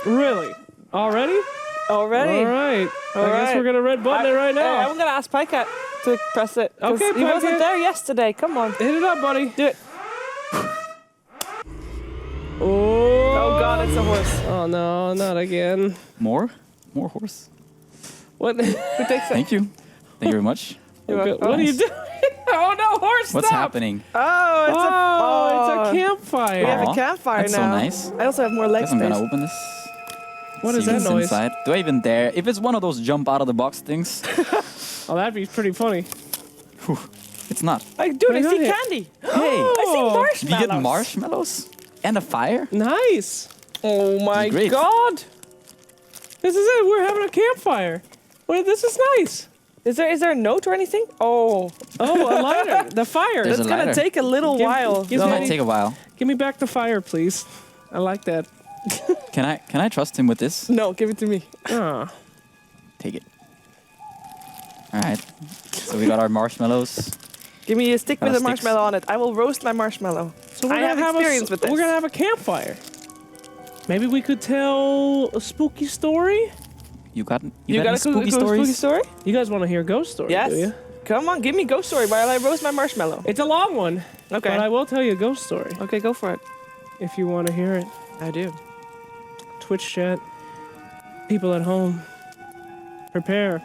Really? Already? Already. All right. I guess we're gonna red button it right now. I'm gonna ask Pycat to press it. Okay, he wasn't Pycat. there yesterday. Come on. Hit it up, buddy. Do it. Oh God, it's a horse. Oh no, not again. More horse. What? Who takes it? Thank you. Thank you very much. What are you doing? Oh no, horse! What's stop. happening? Oh, It's a campfire. We have Aw, a campfire that's now. so nice. I also have more leg Guess I'm space. gonna open this. What See is that what's noise? inside. Do I even dare? If it's one of those jump out of the box things, Oh, that'd be pretty funny. whew, it's not. Dude, What I do you see got candy. Hey, I see Oh. marshmallows. did you get marshmallows and a fire? Nice. Oh my great. God. This is it. We're having a campfire. Wait, this is nice. Is there a note or anything? Oh, Oh, a lighter. The fire. There's it's a gonna lighter. take a little while. give It me- might take a while. Give me back the fire, please. I like that. Can I trust him with this? No, give it to me. Ah. Take it. All right. So we got our marshmallows. Give me a stick with a Sticks. marshmallow on it. I will roast my marshmallow. So we're I gonna have experience with this. We're gonna have a campfire. Maybe we could tell a spooky story. You got You got any a spooky spooky stories? story? You guys want to hear a ghost story? Yes. Do you? Come on, give me ghost story while I roast my marshmallow. It's a long one. Okay. But I will tell you a ghost story Okay, go for it. if you want to hear it. I do. Twitch chat. People at home. Prepare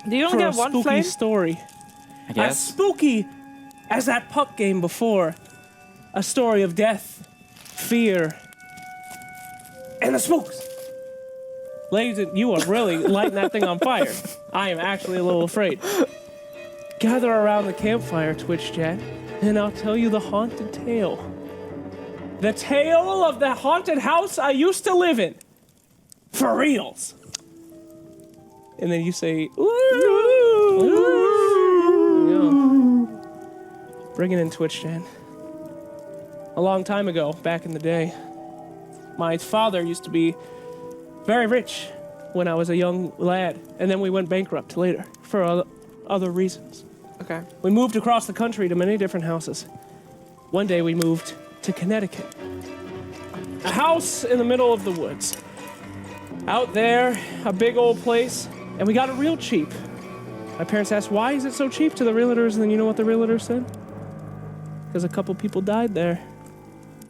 Do you for only a get one spooky flame? story. I As guess. spooky as that puck game before. A story of death, fear, and the spooks. Ladies, you are really lighting that thing on fire. I am actually a little afraid. Gather around the campfire, Twitch chat, and I'll tell you the haunted tale. The tale of the haunted house I used to live in. For reals. And then you say, ooh. Bring it in, Twitch chat. A long time ago, back in the day, my father used to be very rich when I was a young lad, and then we went bankrupt later for other reasons. Okay. We moved across the country to many different houses. One day we moved to Connecticut. A house in the middle of the woods. Out there, a big old place, and we got it real cheap. My parents asked, why is it so cheap to the realtors? And then you know what the realtor said? Because a couple people died there.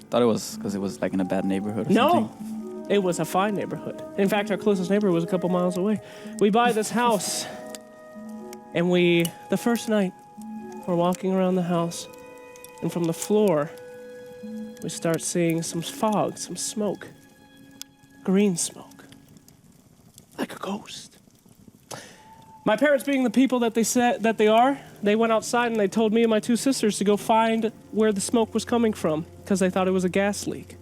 Thought it was because it was like in a bad neighborhood or No, something. it was a fine neighborhood. In fact, our closest neighbor was a couple miles away. We buy this house, and the first night, we're walking around the house, and from the floor, we start seeing some fog, some smoke. Green smoke. Like a ghost. My parents, being the people that they said that they are, they went outside and they told me and my two sisters to go find where the smoke was coming from, because they thought it was a gas leak.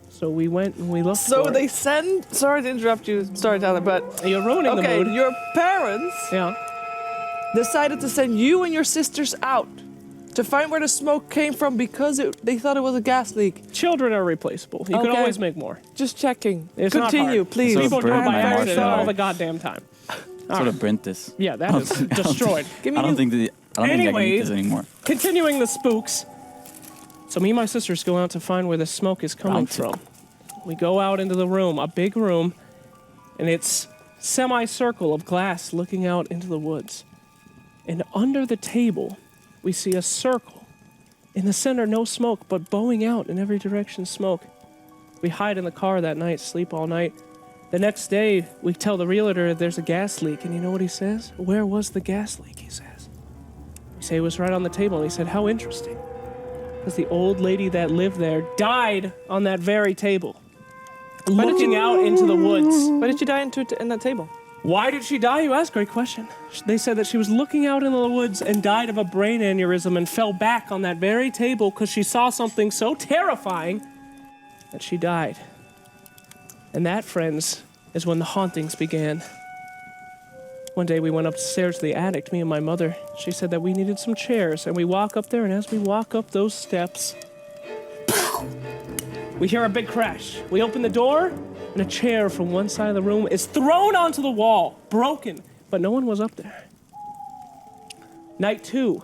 So we went and we looked So for they it. send. Sorry to interrupt you, storyteller, but You're ruining okay, the mood. your parents Yeah. decided to send you and your sisters out to find where the smoke came from because they thought it was a gas leak. Children are replaceable. You can Okay. always make more. Just checking. It's not Continue, hard. please. Sort of People do it burned by my accident marshmallow. all the goddamn time. Sort of burnt this. Yeah, that is destroyed. Give me I don't think I can eat Anyways. this anymore. Continuing the spooks. So me and my sisters go out to find where the smoke is coming Round two. from. We go out into the room, a big room, and it's semicircle of glass looking out into the woods. And under the table, we see a circle. In the center, no smoke, but bowing out in every direction, smoke. We hide in the car that night, sleep all night. The next day, we tell the realtor there's a gas leak, and you know what he says? Where was the gas leak, he says. We say it was right on the table, and he said, how interesting. Because the old lady that lived there died on that very table, looking out into the woods. Why did you die in that table? Why did she die, you ask? Great question. They said that she was looking out into the woods and died of a brain aneurysm and fell back on that very table because she saw something so terrifying that she died. And that, friends, is when the hauntings began. One day we went upstairs to the attic, me and my mother. She said that we needed some chairs, and we walk up there, and as we walk up those steps, we hear a big crash. We open the door, and a chair from one side of the room is thrown onto the wall, broken, but no one was up there. Night 2.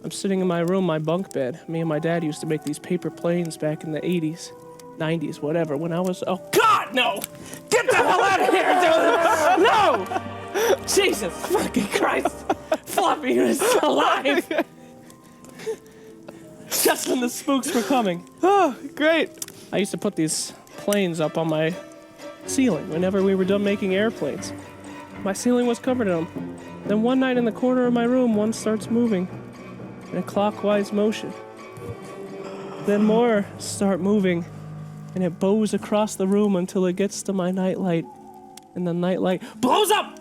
I'm sitting in my room, my bunk bed. Me and my dad used to make these paper planes back in the 80s. 90s, whatever, when I was, oh God, no! Get the hell out of here, dude! No! Jesus fucking Christ! Floppy is alive! Just when the spooks were coming. Oh, great. I used to put these planes up on my ceiling whenever we were done making airplanes. My ceiling was covered in them. Then one night in the corner of my room, one starts moving in a clockwise motion. Then more start moving, and it bows across the room until it gets to my nightlight, and the nightlight blows up!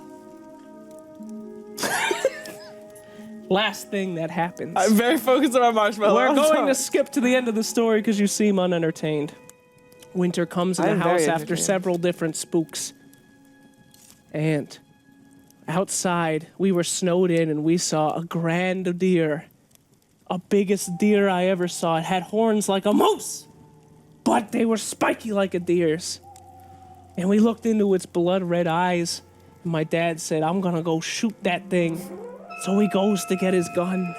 Last thing that happens. I'm very focused on my marshmallow. We're I'm going sorry. to skip to the end of the story because you seem unentertained. Winter comes in I the am house very after entertained. several different spooks. And outside, we were snowed in and we saw a grand deer. A biggest deer I ever saw. It had horns like a moose, but they were spiky like a deer's. And we looked into its blood red eyes. And my dad said, I'm gonna go shoot that thing. So he goes to get his gun.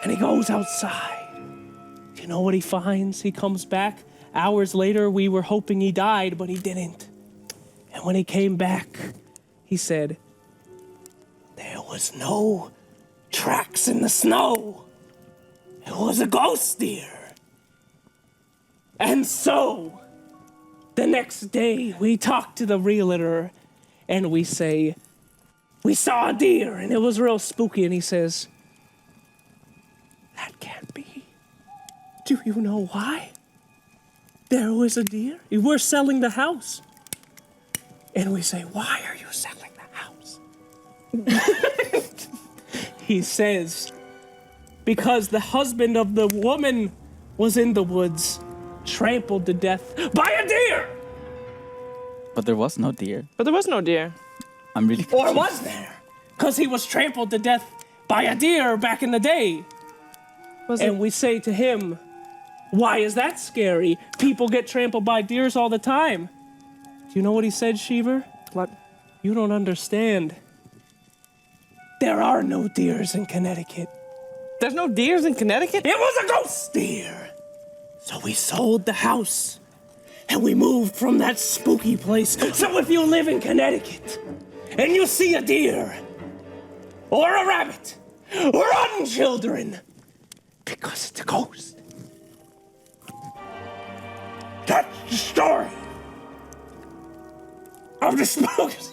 And he goes outside. Do you know what he finds? He comes back. Hours later, we were hoping he died, but he didn't. And when he came back, he said, there was no tracks in the snow. It was a ghost deer. And so, the next day, we talk to the realtor, and we say, we saw a deer, and it was real spooky, and he says, that can't be. Do you know why? There was a deer. We're selling the house. And we say, why are you selling the house? He says, because the husband of the woman was in the woods, trampled to death by a deer. But there was no deer. But there was no deer. I'm really Or confused. was there? Because he was trampled to death by a deer back in the day. Was And it? we say to him, why is that scary? People get trampled by deers all the time. Do you know what he said, Sheever? What? You don't understand. There are no deers in Connecticut. There's no deers in Connecticut? It was a ghost deer. So we sold the house. And we moved from that spooky place. So if you live in Connecticut and you see a deer or a rabbit, run, children, because it's a ghost. That's the story of the spooks.